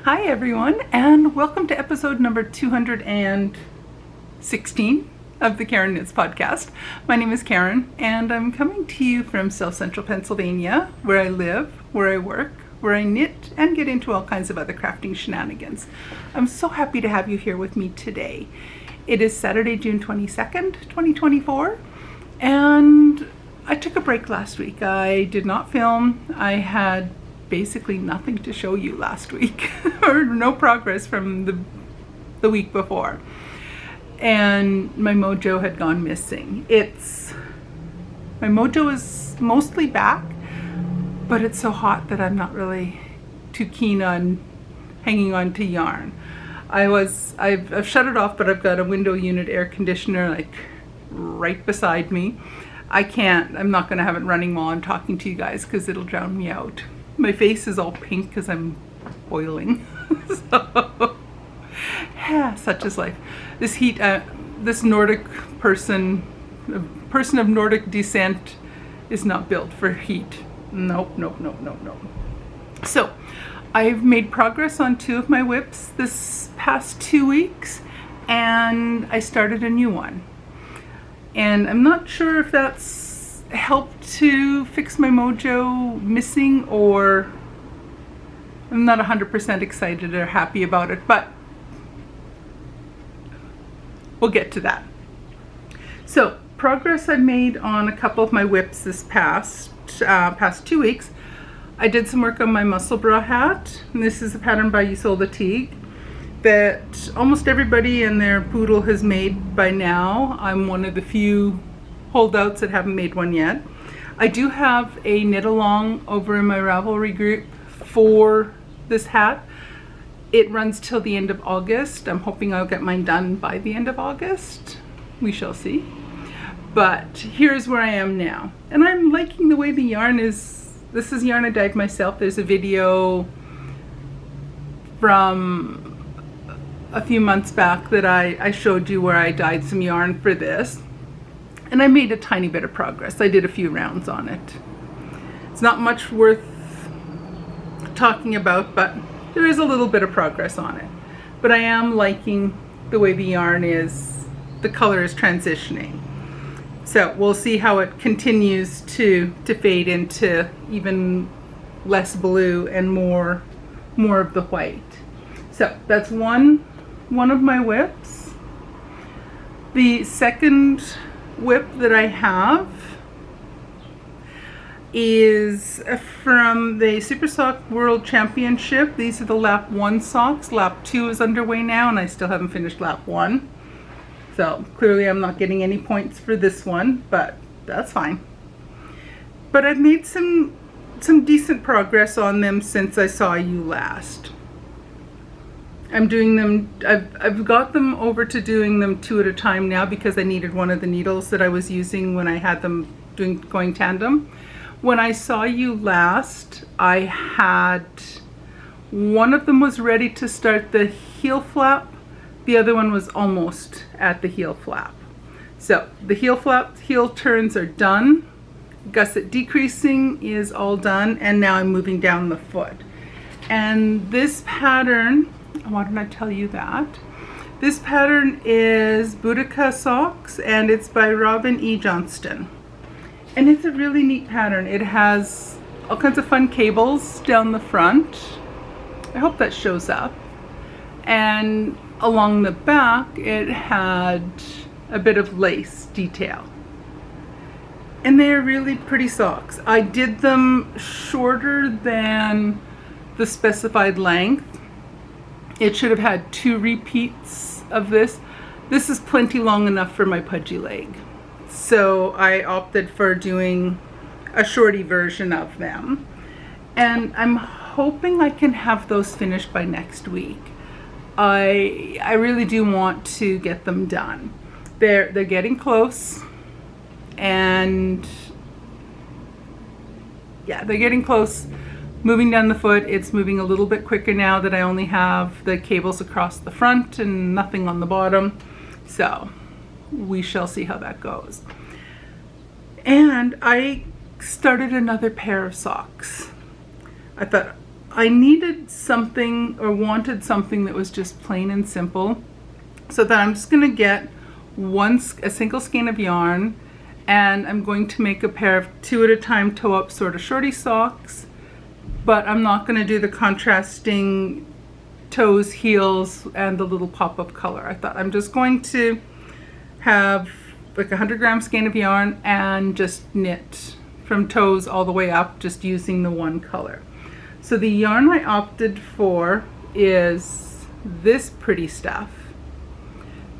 Hi everyone, and welcome to episode number 216 of the Karen Knits podcast. My name is Karen, and I'm coming to you from South Central Pennsylvania, where I live, where I work, where I knit, and get into all kinds of other crafting shenanigans. I'm so happy to have you here with me today. It is Saturday, June 22nd, 2024, and I took a break last week. I did not film. I had basically nothing to show you last week, or no progress from the week before. And my Mojo had gone missing. My Mojo is mostly back, but it's so hot that I'm not really too keen on hanging on to yarn. I've shut it off, but I've got a window unit air conditioner like right beside me. I'm not gonna have it running while I'm talking to you guys because it'll drown me out. My face is all pink because I'm boiling. So, yeah, such is life. This heat, this Nordic person of Nordic descent is not built for heat. Nope. So, I've made progress on 2 of my whips this past 2 weeks, and I started a new one. And I'm not sure if that's helped to fix my Mojo missing, or I'm not 100% excited or happy about it, but we'll get to that. So, progress I made on a couple of my whips this past 2 weeks. I did some work on my muscle bra hat, and this is a pattern by Isolde Teague that almost everybody and their poodle has made by now. I'm one of the few holdouts that haven't made one yet. I do have a knit along over in my Ravelry group for this hat. It runs till the end of August. I'm hoping I'll get mine done by the end of August. We shall see. But here's where I am now. And I'm liking the way the yarn is. This is yarn I dyed myself. There's a video from a few months back that I showed you where I dyed some yarn for this. And I made a tiny bit of progress. I did a few rounds on it. It's not much worth talking about, but there is a little bit of progress on it. But I am liking the way the yarn is, the color is transitioning. So we'll see how it continues to fade into even less blue and more of the white. So that's one of my whips. The second whip that I have is from the Super Sock World Championship. These are the lap 1 socks. Lap 2 is underway now, and I still haven't finished lap 1. So clearly I'm not getting any points for this one, but that's fine. But I've made some decent progress on them since I saw you last. I'm doing them, I've got them over to doing them 2 at a time now because I needed one of the needles that I was using when I had them going tandem. When I saw you last, I had, one of them was ready to start the heel flap, the other one was almost at the heel flap. So the heel flap, heel turns are done, gusset decreasing is all done, and now I'm moving down the foot. And this pattern, why didn't I tell you that? This pattern is Boudica Socks, and it's by Robin E. Johnston. And it's a really neat pattern. It has all kinds of fun cables down the front. I hope that shows up. And along the back, it had a bit of lace detail. And they're really pretty socks. I did them shorter than the specified length. It should have had 2 repeats of this. This is plenty long enough for my pudgy leg. So I opted for doing a shorty version of them. And I'm hoping I can have those finished by next week. I really do want to get them done. They're getting close. And yeah, they're getting close. Moving down the foot, it's moving a little bit quicker now that I only have the cables across the front and nothing on the bottom. So we shall see how that goes. And I started another pair of socks. I thought I needed something or wanted something that was just plain and simple. So that I'm just going to get a single skein of yarn, and I'm going to make a pair of 2 at a time toe up sort of shorty socks, but I'm not going to do the contrasting toes, heels, and the little pop-up color. I thought I'm just going to have like a 100-gram skein of yarn and just knit from toes all the way up, just using the one color. So the yarn I opted for is this pretty stuff.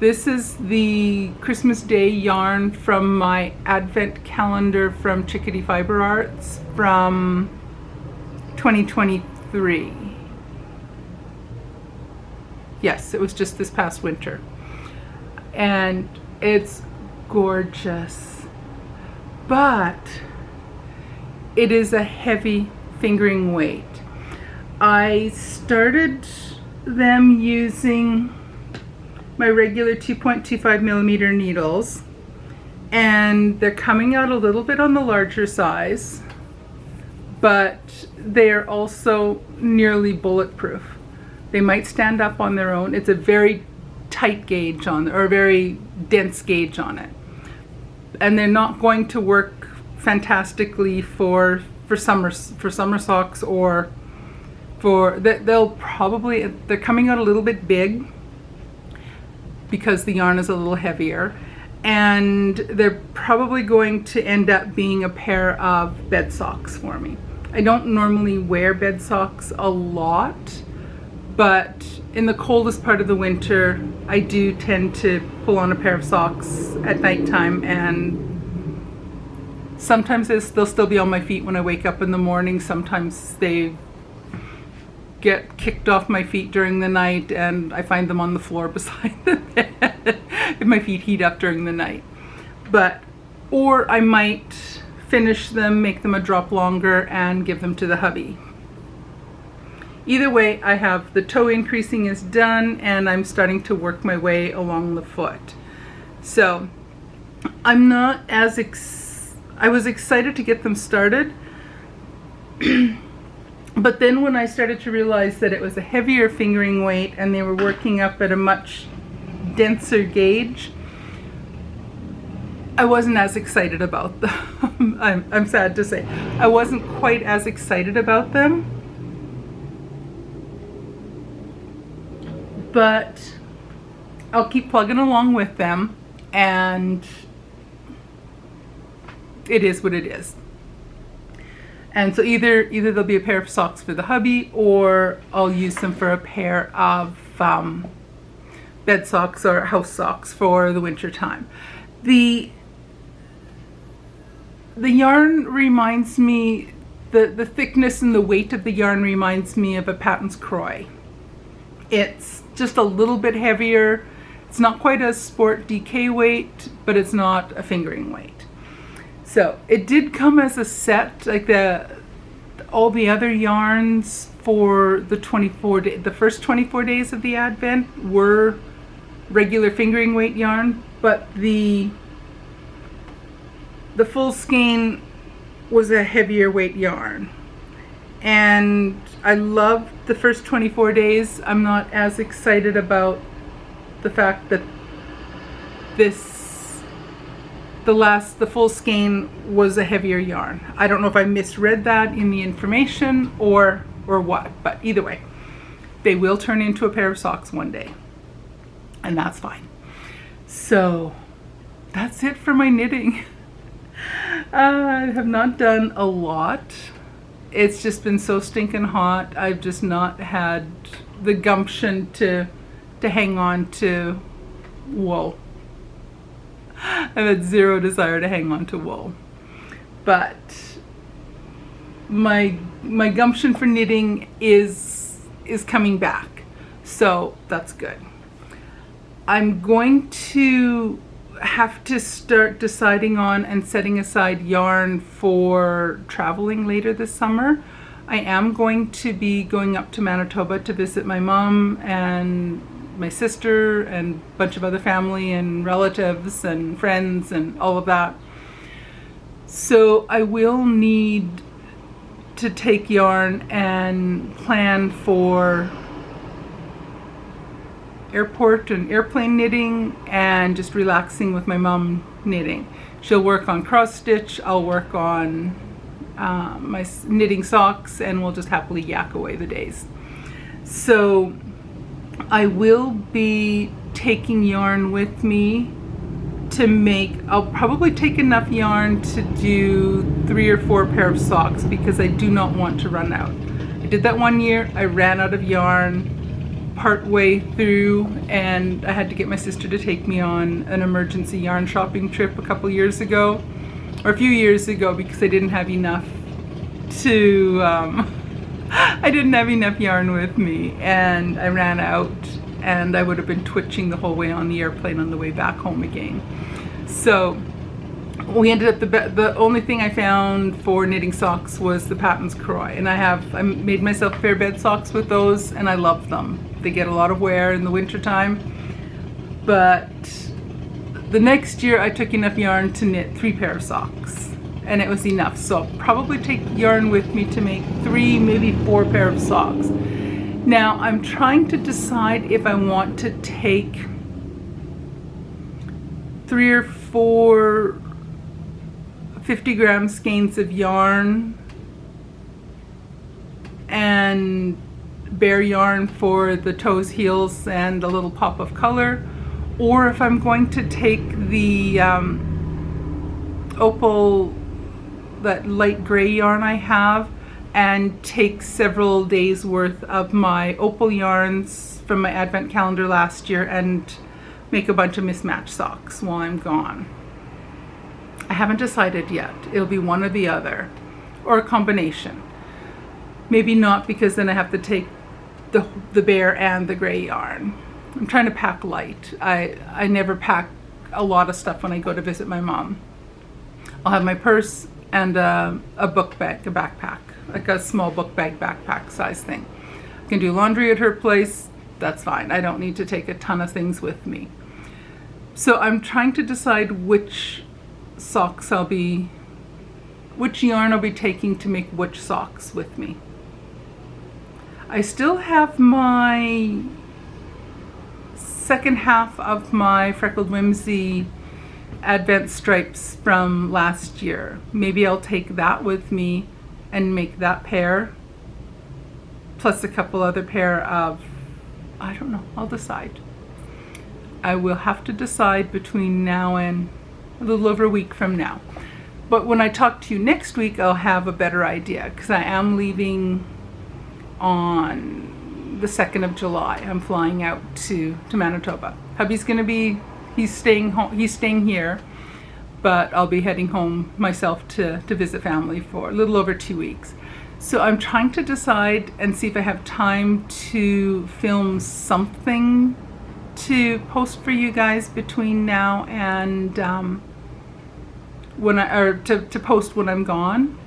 This is the Christmas Day yarn from my advent calendar from Chickadee Fiber Arts from 2023. Yes, it was just this past winter. And it's gorgeous. But it is a heavy fingering weight. I started them using my regular 2.25 millimeter needles, and they're coming out a little bit on the larger size, but they're also nearly bulletproof. They might stand up on their own. It's a very tight gauge or a very dense gauge on it, and they're not going to work fantastically for summer socks, or they're coming out a little bit big because the yarn is a little heavier, and they're probably going to end up being a pair of bed socks for me. I don't normally wear bed socks a lot, but in the coldest part of the winter I do tend to pull on a pair of socks at nighttime, and sometimes they'll still be on my feet when I wake up in the morning. Sometimes they get kicked off my feet during the night and I find them on the floor beside the bed if my feet heat up during the night. Or I might finish them, make them a drop longer, and give them to the hubby. Either way, I have the toe increasing is done, and I'm starting to work my way along the foot. So I'm not as I was excited to get them started. But then when I started to realize that it was a heavier fingering weight and they were working up at a much denser gauge, I wasn't as excited about them. I'm sad to say. I wasn't quite as excited about them. But I'll keep plugging along with them, and it is what it is. And so either there'll be a pair of socks for the hubby, or I'll use them for a pair of bed socks or house socks for the winter time. The yarn reminds me, the thickness and the weight of the yarn reminds me of a Patton's Croix. It's just a little bit heavier. It's not quite a sport DK weight, but it's not a fingering weight. So it did come as a set, like all the other yarns for the first 24 days of the Advent were regular fingering weight yarn, but the full skein was a heavier weight yarn. And I loved the first 24 days. I'm not as excited about the fact that the full skein was a heavier yarn. I don't know if I misread that in the information or what, but either way, they will turn into a pair of socks one day, and that's fine. So that's it for my knitting. I have not done a lot. It's just been so stinking hot. I've just not had the gumption to hang on to wool. I've had zero desire to hang on to wool. But my gumption for knitting is coming back. So that's good. I'm going to have to start deciding on and setting aside yarn for traveling later this summer. I am going to be going up to Manitoba to visit my mom and my sister and a bunch of other family and relatives and friends and all of that. So I will need to take yarn and plan for airport and airplane knitting and just relaxing with my mom knitting. She'll work on cross stitch, I'll work on my knitting socks, and we'll just happily yak away the days. So I will be taking yarn with me to make, I'll probably take enough yarn to do 3 or 4 pair of socks because I do not want to run out. I did that one year, I ran out of yarn part way through, and I had to get my sister to take me on an emergency yarn shopping trip a couple years ago, or a few years ago, because I didn't have enough to, I didn't have enough yarn with me, and I ran out, and I would have been twitching the whole way on the airplane on the way back home again. So we ended up, the only thing I found for knitting socks was the Patton's Croy, and I made myself fair bed socks with those, and I love them. They get a lot of wear in the winter time, but the next year I took enough yarn to knit 3 pair of socks, and it was enough. So I'll probably take yarn with me to make 3, maybe 4 pair of socks. Now I'm trying to decide if I want to take 3 or 4 50-gram skeins of yarn and bare yarn for the toes, heels, and a little pop of color, or if I'm going to take the Opal, that light gray yarn I have, and take several days worth of my Opal yarns from my advent calendar last year and make a bunch of mismatched socks while I'm gone. I haven't decided yet. It'll be one or the other, or a combination. Maybe not, because then I have to take the bare and the gray yarn. I'm trying to pack light. I never pack a lot of stuff when I go to visit my mom. I'll have my purse and a book bag, a backpack, like a small book bag backpack size thing. I can do laundry at her place, that's fine. I don't need to take a ton of things with me. So I'm trying to decide which yarn I'll be taking to make which socks with me. I still have my second half of my Freckled Whimsy Advent stripes from last year. Maybe I'll take that with me and make that pair, plus a couple other pair of, I don't know, I'll decide. I will have to decide between now and a little over a week from now. But when I talk to you next week, I'll have a better idea, because I am leaving on the 2nd of July. I'm flying out to Manitoba. Hubby's gonna be, he's staying here, but I'll be heading home myself to visit family for a little over 2 weeks. So I'm trying to decide and see if I have time to film something to post for you guys between now and to post when I'm gone.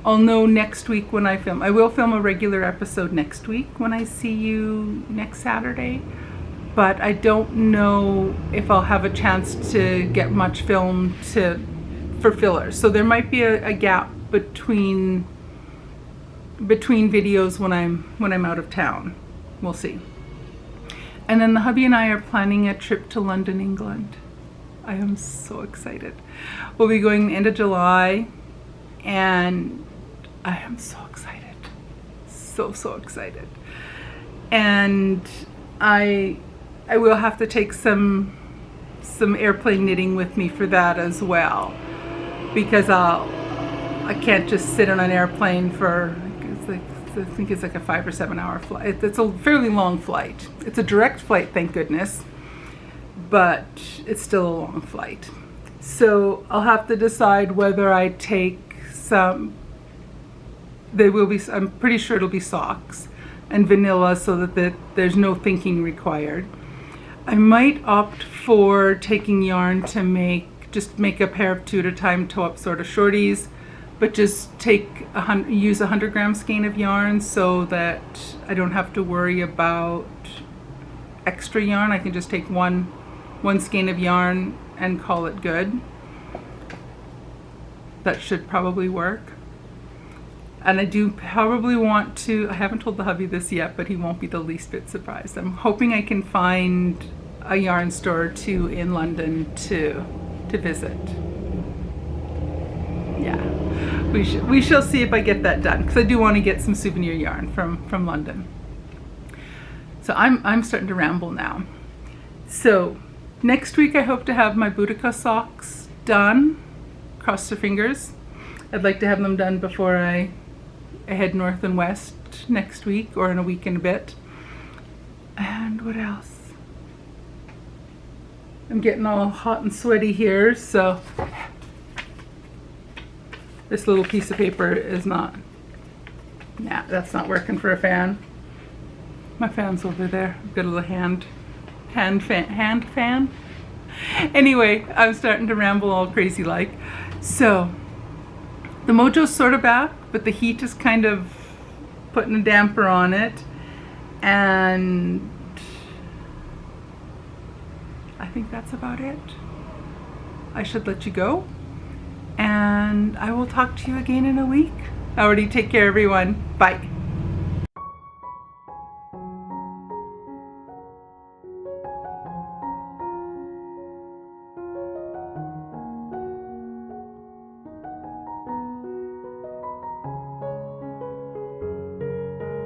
I'll know next week when I film. I will film a regular episode next week when I see you next Saturday, but I don't know if I'll have a chance to get much film for fillers. So there might be a gap between videos when I'm out of town. We'll see. And then the hubby and I are planning a trip to London, England. I am so excited. We'll be going the end of July, and I am so excited. So excited. And I will have to take some airplane knitting with me for that as well, because I can't just sit on an airplane for, I think it's like a 5 or 7 hour flight. It's a fairly long flight. It's a direct flight, thank goodness, but it's still a long flight. So I'll have to decide whether I take some, I'm pretty sure it'll be socks and vanilla, so that there's no thinking required. I might opt for taking yarn to make a pair of 2 at a time toe-up sort of shorties, but just use a 100-gram skein of yarn so that I don't have to worry about extra yarn. I can just take one skein of yarn and call it good. That should probably work. And I do probably want to, I haven't told the hubby this yet, but he won't be the least bit surprised. I'm hoping I can find a yarn store or two in London to visit. Yeah, we shall see if I get that done, because I do want to get some souvenir yarn from London. So I'm starting to ramble now. So next week I hope to have my Boudica socks done. Cross your fingers. I'd like to have them done before I head north and west next week, or in a week and a bit. And what else? I'm getting all hot and sweaty here, so this little piece of paper is not, nah, that's not working for a fan. My fan's over there. I've got a little hand fan. Anyway, I'm starting to ramble all crazy like. So the Mojo's sort of back, but the heat is kind of putting a damper on it, and I think that's about it. I should let you go, and I will talk to you again in a week. Alrighty, take care everyone. Bye.